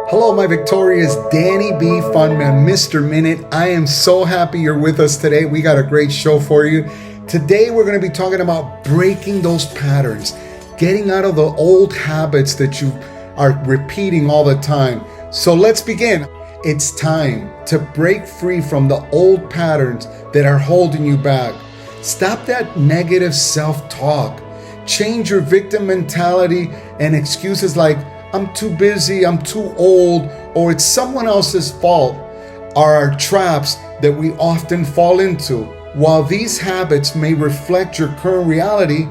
Hello, my victorious Danny B. Funman, Mr. Minute. I am so happy you're with us today. We got a great show for you. Today, we're going to be talking about breaking those patterns, getting out of the old habits that you are repeating all the time. So let's begin. It's time to break free from the old patterns that are holding you back. Stop that negative self-talk. Change your victim mentality and excuses like, I'm too busy, I'm too old, or it's someone else's fault are our traps that we often fall into. While these habits may reflect your current reality,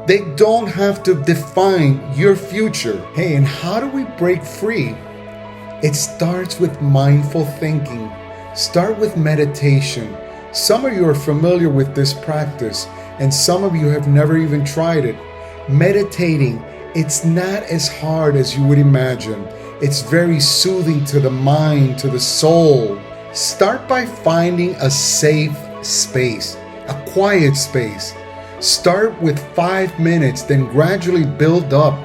they don't have to define your future. Hey, and how do we break free? It starts with mindful thinking. Start with meditation. Some of you are familiar with this practice, and some of you have never even tried it. Meditating, it's not as hard as you would imagine. It's very soothing to the mind, to the soul. Start by finding a safe space, a quiet space. Start with 5 minutes, then gradually build up.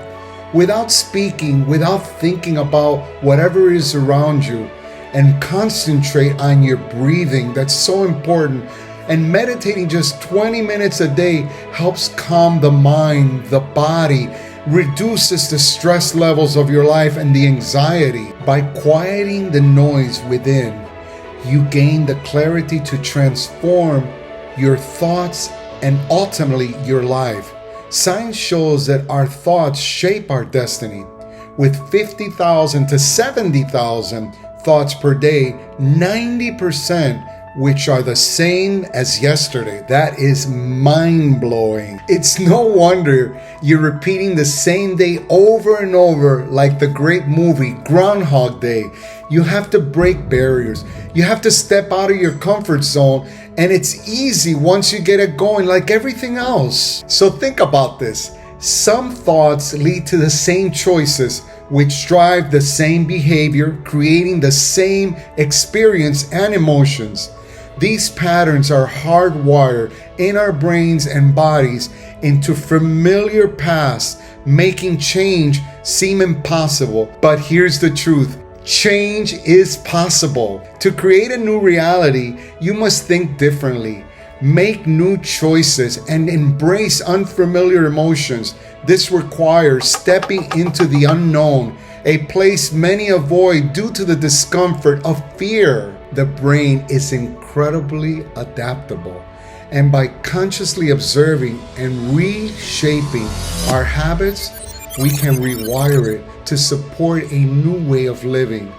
Without speaking, without thinking about whatever is around you, and concentrate on your breathing. That's so important. And meditating just 20 minutes a day helps calm the mind, the body, reduces the stress levels of your life and the anxiety. By quieting the noise within, you gain the clarity to transform your thoughts and ultimately your life. Science shows that our thoughts shape our destiny. With 50,000 to 70,000 thoughts per day, 90% which are the same as yesterday. That is mind-blowing. It's no wonder you're repeating the same day over and over like the great movie Groundhog Day. You have to break barriers. You have to step out of your comfort zone, and it's easy once you get it going like everything else. So think about this. Some thoughts lead to the same choices, which drive the same behavior, creating the same experience and emotions. These patterns are hardwired in our brains and bodies into familiar paths, making change seem impossible. But here's the truth. Change is possible. To create a new reality, you must think differently, make new choices, and embrace unfamiliar emotions. This requires stepping into the unknown, a place many avoid due to the discomfort of fear. The brain is incredibly adaptable, and by consciously observing and reshaping our habits, we can rewire it to support a new way of living.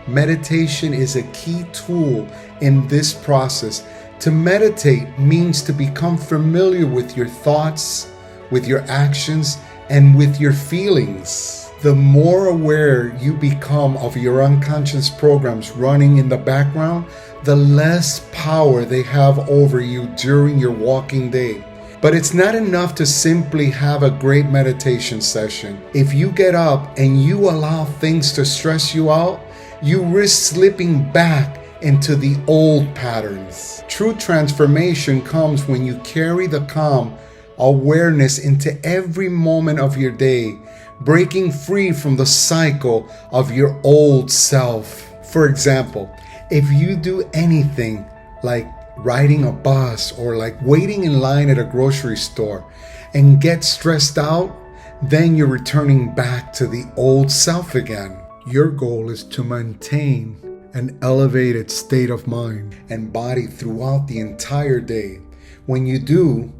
Meditation is a key tool in this process. To meditate means to become familiar with your thoughts, with your actions, and with your feelings. The more aware you become of your unconscious programs running in the background, the less power they have over you during your walking day. But it's not enough to simply have a great meditation session. If you get up and you allow things to stress you out, you risk slipping back into the old patterns. True transformation comes when you carry the calm awareness into every moment of your day, breaking free from the cycle of your old self. For example, if you do anything like riding a bus or like waiting in line at a grocery store and get stressed out, then you're returning back to the old self again. Your goal is to maintain an elevated state of mind and body throughout the entire day. When you do,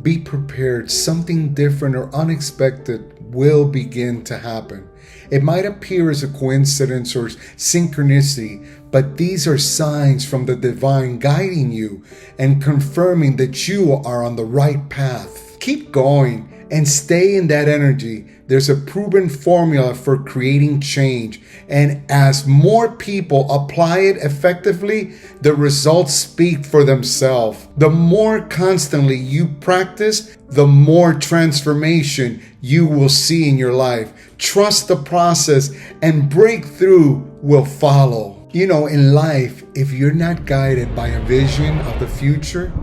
be prepared. Something different or unexpected will begin to happen. It might appear as a coincidence or synchronicity, but these are signs from the divine guiding you and confirming that you are on the right path. Keep going and stay in that energy. There's a proven formula for creating change, and as more people apply it effectively, the results speak for themselves. The more constantly you practice, the more transformation you will see in your life. Trust the process and breakthrough will follow. You know, in life, if you're not guided by a vision of the future,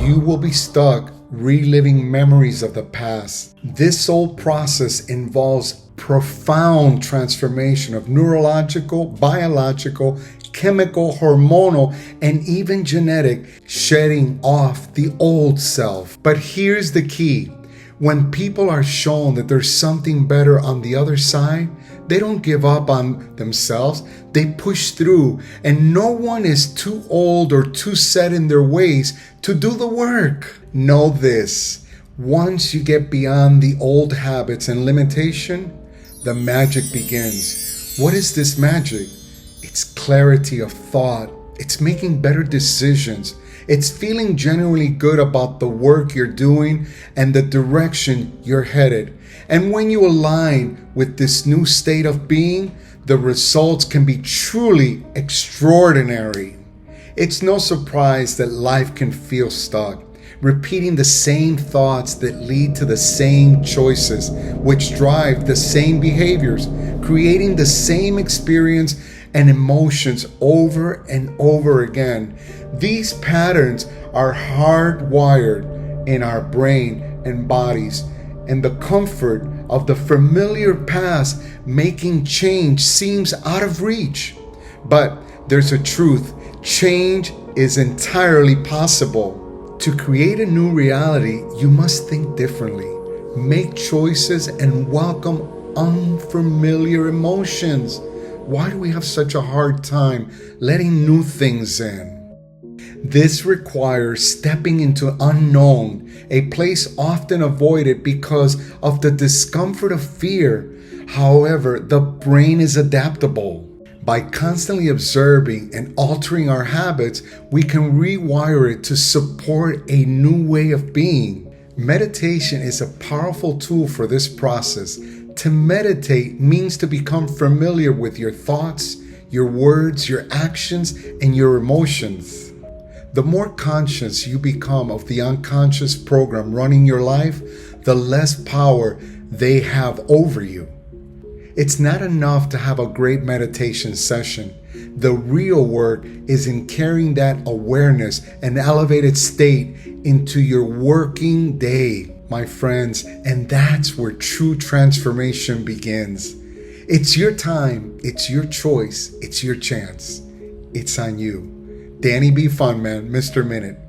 you will be stuck reliving memories of the past. This whole process involves profound transformation of neurological, biological, chemical, hormonal, and even genetic, shedding off the old self. But here's the key. When people are shown that there's something better on the other side, they don't give up on themselves. They push through, and no one is too old or too set in their ways to do the work. Know this: once you get beyond the old habits and limitation, the magic begins. What is this magic? It's clarity of thought. It's making better decisions. It's feeling genuinely good about the work you're doing and the direction you're headed. And when you align with this new state of being, the results can be truly extraordinary. It's no surprise that life can feel stuck, repeating the same thoughts that lead to the same choices, which drive the same behaviors, creating the same experience and emotions over and over again. These patterns are hardwired in our brain and bodies, and the comfort of the familiar past making change seems out of reach. But there's a truth: change is entirely possible. To create a new reality, you must think differently, make choices, and welcome unfamiliar emotions. Why do we have such a hard time letting new things in? This requires stepping into unknown, a place often avoided because of the discomfort of fear. However, the brain is adaptable. By constantly observing and altering our habits, we can rewire it to support a new way of being. Meditation is a powerful tool for this process. To meditate means to become familiar with your thoughts, your words, your actions, and your emotions. The more conscious you become of the unconscious program running your life, the less power they have over you. It's not enough to have a great meditation session. The real work is in carrying that awareness and elevated state into your working day, my friends, and that's where true transformation begins. It's your time, it's your choice, it's your chance. It's on you. Danny B. Funman, Mr. Minute.